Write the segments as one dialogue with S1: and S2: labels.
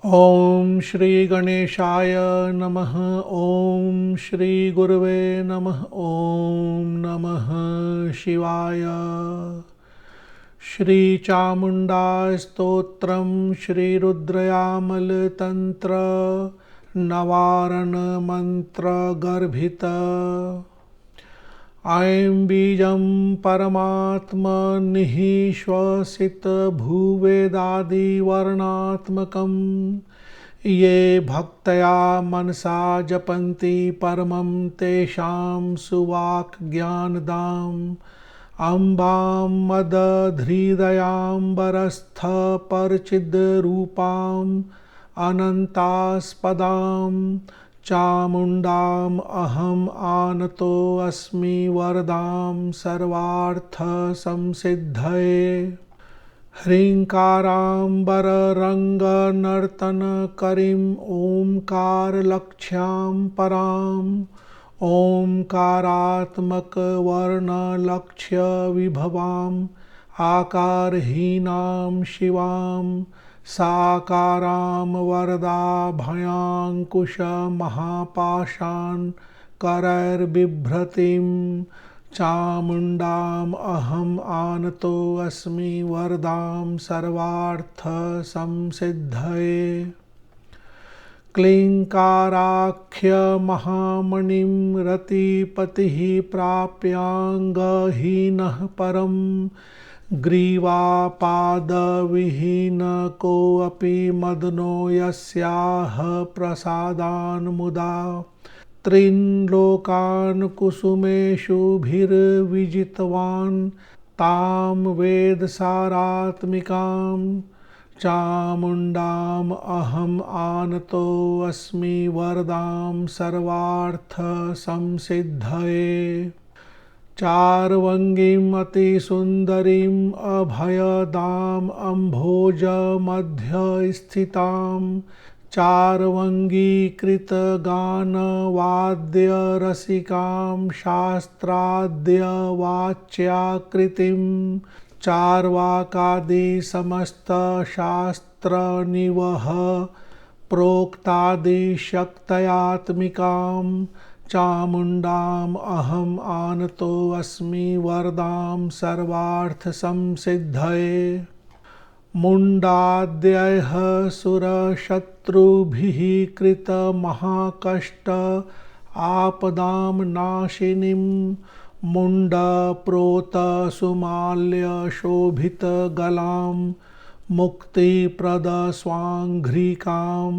S1: ओम श्री गणेशाय नमः। ओम श्री गुरुवे नमः। ओम नमः शिवाय। श्री चामुंडा स्तोत्रम श्री रुद्रयामल तंत्र नवारण मंत्र गर्भित। ऐं बीजं परमात्मनिः श्वसित भूवेदादिवर्णात्मकं ये भक्तया मनसा जपन्ति परमं तेषां सुवाक् ज्ञानदाम्। अम्बां मदधृदयाम्बरस्थ परचिद्रूपाम् अनन्तास्पदां चामुण्डाम् अहम् आनतो अस्मि वरदां सर्वार्थसंसिद्धये। ह्रीङ्काराम्बररङ्गनर्तनकरीं ओङ्कारलक्ष्यां पराम् ओङ्कारात्मकवर्णलक्ष्यविभवाम् आकारहीनां शिवां साकारां वरदाभयाङ्कुशमहापाशान् करैर्बिभ्रतीं चामुण्डाम् अहम् आनतो अस्मि वरदां सर्वार्थसंसिद्धये। क्लीङ्काराख्यमहामणिं रतिपतिः प्राप्याङ्गहीनः परं ग्रीवापादविहीन कोऽपि मदनो यस्याः प्रसादान्मुदा त्रीन् लोकान् कुसुमेषुभिर्विजितवान् तां वेदसारात्मिकां चामुण्डाम् अहम् आनतो अस्मि वरदां सर्वार्थसंसिद्धये। चार्वङ्गीम् अतिसुन्दरीम् अभयदाम् अम्भोजमध्यस्थितां चार्वङ्गीकृतगानवाद्यरसिकां शास्त्राद्यवाच्याकृतिं चार्वाकादिसमस्तशास्त्रनिवह प्रोक्तादिशक्तयात्मिकां चामुण्डाम् अहम् आनतो अस्मि वरदां सर्वार्थसंसिद्धये। मुण्डाद्यैः सुरशत्रुभिः कृतमहाकष्ट आपदां नाशिनीं मुण्डप्रोतसुमाल्यशोभितगलां मुक्तिप्रदस्वाङ्घ्रिकां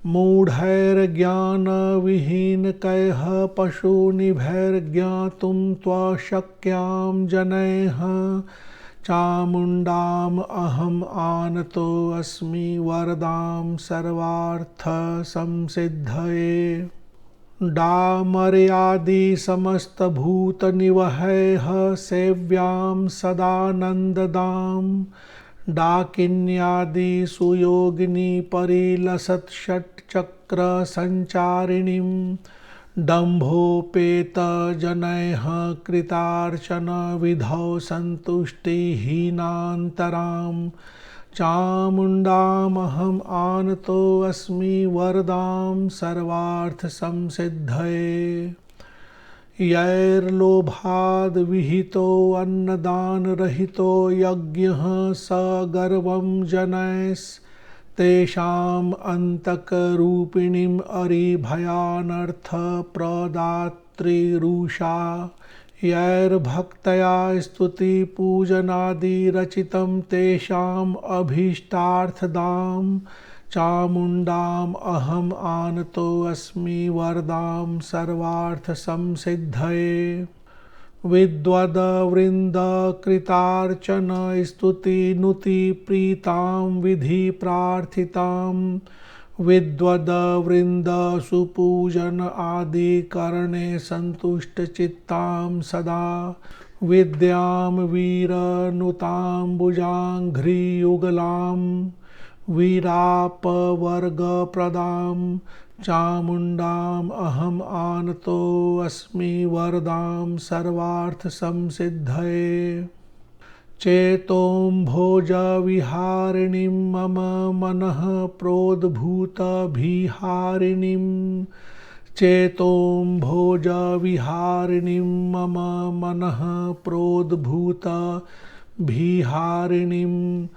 S1: मूढैर्ज्ञानविहीनकैः पशुनिभैर्ज्ञातुं त्वशक्यां जनैः चामुण्डाम् अहम् आनतो अस्मि वरदां सर्वार्थसंसिद्धये। डामर्यादिसमस्तभूतनिवहैः सेव्यां सदानन्ददां डाकिन्यादिसुयोगिनी परिलसत्षट्चक्रसञ्चारिणीं दम्भोपेतजनैः कृतार्चनविधौ सन्तुष्टिहीनान्तरां चामुण्डामहम् आनतो अस्मि वरदां सर्वार्थसंसिद्धये। यैर्लोभाद्विहितो अन्नदानरहितो यज्ञः स गर्वं जनैस्तेषाम् अन्तकरूपिणीम् अरिभयानर्थप्रदातृरुषा यैर्भक्तया स्तुतिपूजनादिरचितं तेषाम् अभीष्टार्थदां चामुण्डाम् अहम् आनतो अस्मि वरदां सर्वार्थसंसिद्धये। विद्वद्वृन्दकृतार्चन स्तुतिनुतिप्रीतां विधिप्रार्थितां विद्वद्वृन्दसुपूजन आदिकरणे सन्तुष्टचित्तां सदा विद्यां वीरनुताम्बुजाङ्घ्रियुगलां वीरापवर्गप्रदां चामुण्डाम् अहम् आनतो अस्मि वरदां सर्वार्थसंसिद्धये। चेतों भोज विहारिणीं मम मनः प्रोद्भूतभिहारिणीं चेतों भोज विहारिणीं मम मनः प्रोद्भूतभिहारिणीं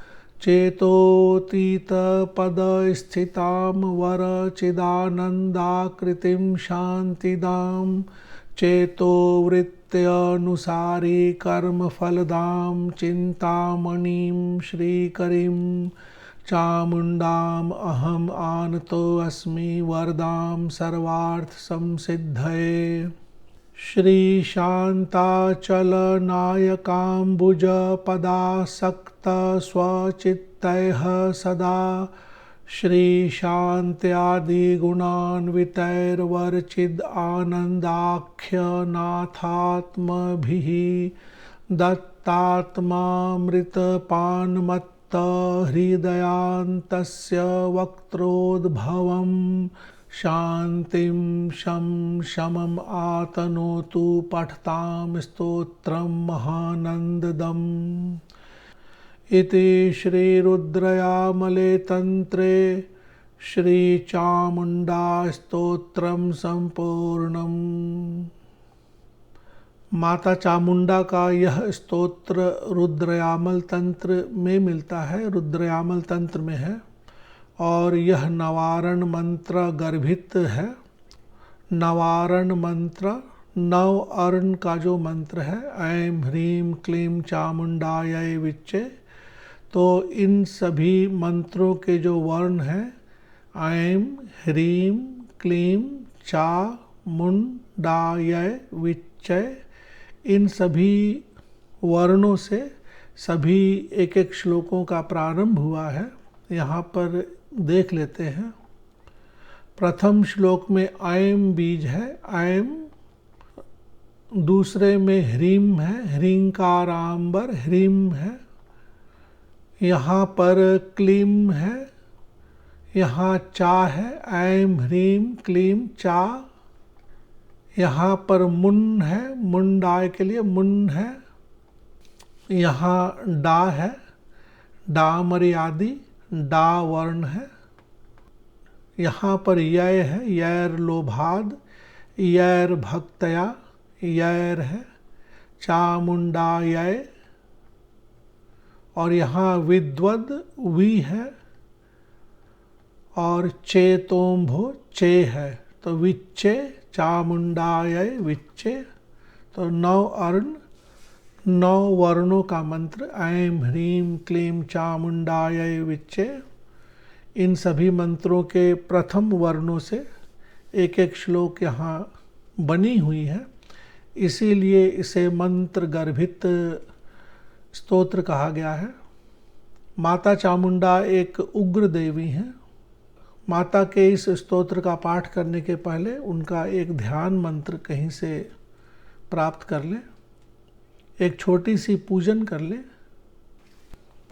S1: चेतोतीतपदस्थितां वरचिदानन्दाकृतिं शान्तिदां चेतोवृत्त्यनुसारी कर्मफलदां चिन्तामणिं श्रीकरीं चामुण्डाम् अहम् आनतोऽस्मि वरदां सर्वार्थसंसिद्धये। श्रीशान्ताचलनायकाम्बुजपदासक्तस्वचित्तैः सदा श्रीशान्त्यादिगुणान्वितैर्वरचिदानन्दाख्यनाथात्मभिः दत्तात्मामृतपान्मत्तहृदयान्तस्य वक्त्रोद्भवम् शान्तिं शं शमम् आतनोतु पठतां स्तोत्रं महानन्ददम्। इति श्रीरुद्रयामले तन्त्रे श्रीचामुण्डास्तोत्रं संपूर्णम्। माता चामुंडा का यह स्तोत्र रुद्रयामल तंत्र में मिलता है, रुद्रयामल तंत्र में है और यह नवारण मंत्र गर्भित है। नवारण मंत्र नव अर्ण का जो मंत्र है, ऐं ह्रीं क्लीं चामुंडायै विच्चे, तो इन सभी मंत्रों के जो वर्ण हैं ऐं ह्रीं क्लीं चामुंडायै विच्चे, इन सभी वर्णों से सभी एक एक श्लोकों का प्रारंभ हुआ है। यहाँ पर देख लेते हैं। प्रथम श्लोक में ऐं बीज है, ऐं, दूसरे में ह्रीं है, ह्रींकारांबर ह्रीं है, यहाँ पर क्लीं है, यहाँ चा है, ऐं ह्रीं क्लीं चा, यहाँ पर मुन है, मुंडाय के लिए मुन है, यहाँ डा है, डा मर्यादी डा वर्ण है, यहाँ पर य है, यैर लोभाद, यैर भक्तया यैर है, चामुंडायै, और यहाँ विद्वद वी है और चेतोम्भो चे है, तो विच्चे चामुंडायै विच्चे। तो नौ अर्ण नौ वर्णों का मंत्र ऐं ह्रीं क्लीं चामुंडायै विच्चे। इन सभी मंत्रों के प्रथम वर्णों से एक एक श्लोक यहाँ बनी हुई है, इसीलिए इसे मंत्र गर्भित स्तोत्र कहा गया है। माता चामुंडा एक उग्र देवी हैं। माता के इस स्तोत्र का पाठ करने के पहले उनका एक ध्यान मंत्र कहीं से प्राप्त कर लें, एक छोटी सी पूजन कर लें।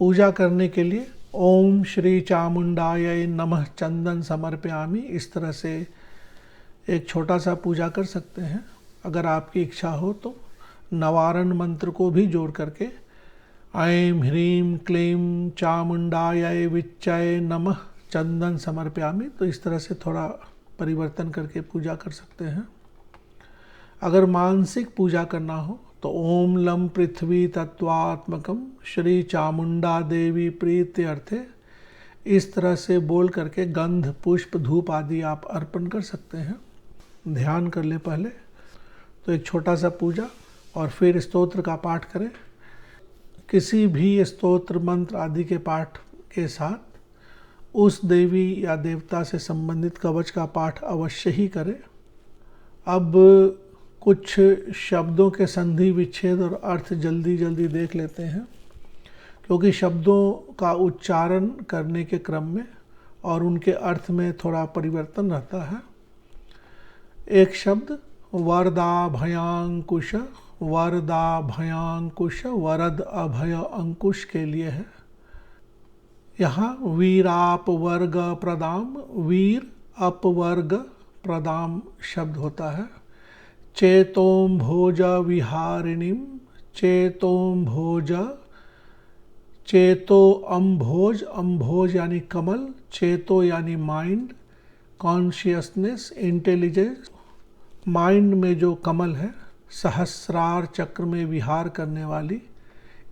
S1: पूजा करने के लिए ओम श्री चामुंडायै नमः चंदन समर्पयामि, इस तरह से एक छोटा सा पूजा कर सकते हैं। अगर आपकी इच्छा हो तो नवारण मंत्र को भी जोड़ करके ऐं ह्रीं क्लीं चामुंडायै विच्चै नमः चंदन समर्पयामि, तो इस तरह से थोड़ा परिवर्तन करके पूजा कर सकते हैं। अगर मानसिक पूजा करना हो तो ओम लम पृथ्वी तत्वात्मकम श्री चामुंडा देवी प्रीत्यर्थे, इस तरह से बोल करके गंध पुष्प धूप आदि आप अर्पण कर सकते हैं। ध्यान कर ले पहले, तो एक छोटा सा पूजा और फिर स्तोत्र का पाठ करें। किसी भी स्तोत्र मंत्र आदि के पाठ के साथ उस देवी या देवता से संबंधित कवच का पाठ अवश्य ही करें। अब कुछ शब्दों के संधि विच्छेद और अर्थ जल्दी जल्दी देख लेते हैं, क्योंकि शब्दों का उच्चारण करने के क्रम में और उनके अर्थ में थोड़ा परिवर्तन रहता है। एक शब्द वरदाभयांकुश, वरदाभयांकुश वरद अभय अंकुश के लिए है। यहाँ वीरापवर्ग प्रदाम, वीर अपवर्ग प्रदाम शब्द होता है। चेतों भोज विहारिणीम, चेतों भोज चेतो अम्भोज, अम्भोज यानी कमल, चेतो यानी माइंड, कॉन्शियसनेस, इंटेलिजेंस। माइंड में जो कमल है, सहस्रार चक्र में विहार करने वाली,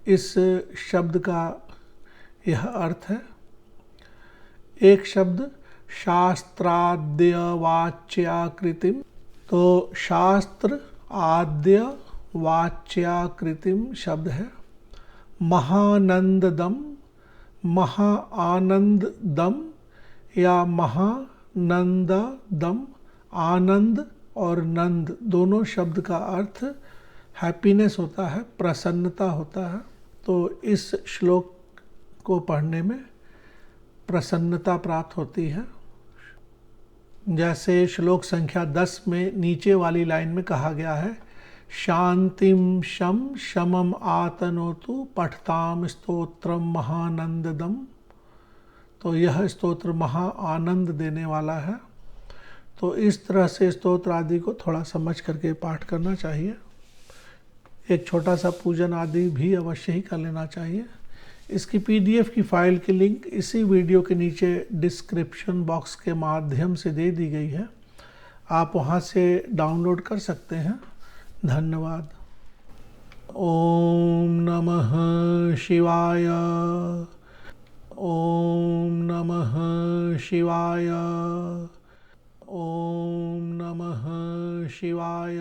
S1: इस शब्द का यह अर्थ है। एक शब्द शास्त्राद्य वाच्याकृतिम, तो शास्त्र आद्य वाच्याकृतिम शब्द है। महानंददम, महाआनंददम या महानंददम, आनंद और नंद दोनों शब्द का अर्थ हैप्पीनेस होता है, प्रसन्नता होता है। तो इस श्लोक को पढ़ने में प्रसन्नता प्राप्त होती है। जैसे श्लोक संख्या 10 में नीचे वाली लाइन में कहा गया है, शांतिम शम शमम आतनोतु पठताम स्तोत्रम महानंददम। तो यह स्तोत्र महा आनंद देने वाला है। तो इस तरह से स्तोत्र आदि को थोड़ा समझ करके पाठ करना चाहिए। एक छोटा सा पूजन आदि भी अवश्य ही कर लेना चाहिए। इसकी PDF की फाइल की लिंक इसी वीडियो के नीचे डिस्क्रिप्शन बॉक्स के माध्यम से दे दी गई है, आप वहां से डाउनलोड कर सकते हैं। धन्यवाद। ओम नमः शिवाय, ओम नमः शिवाय, ओम नमः शिवाय।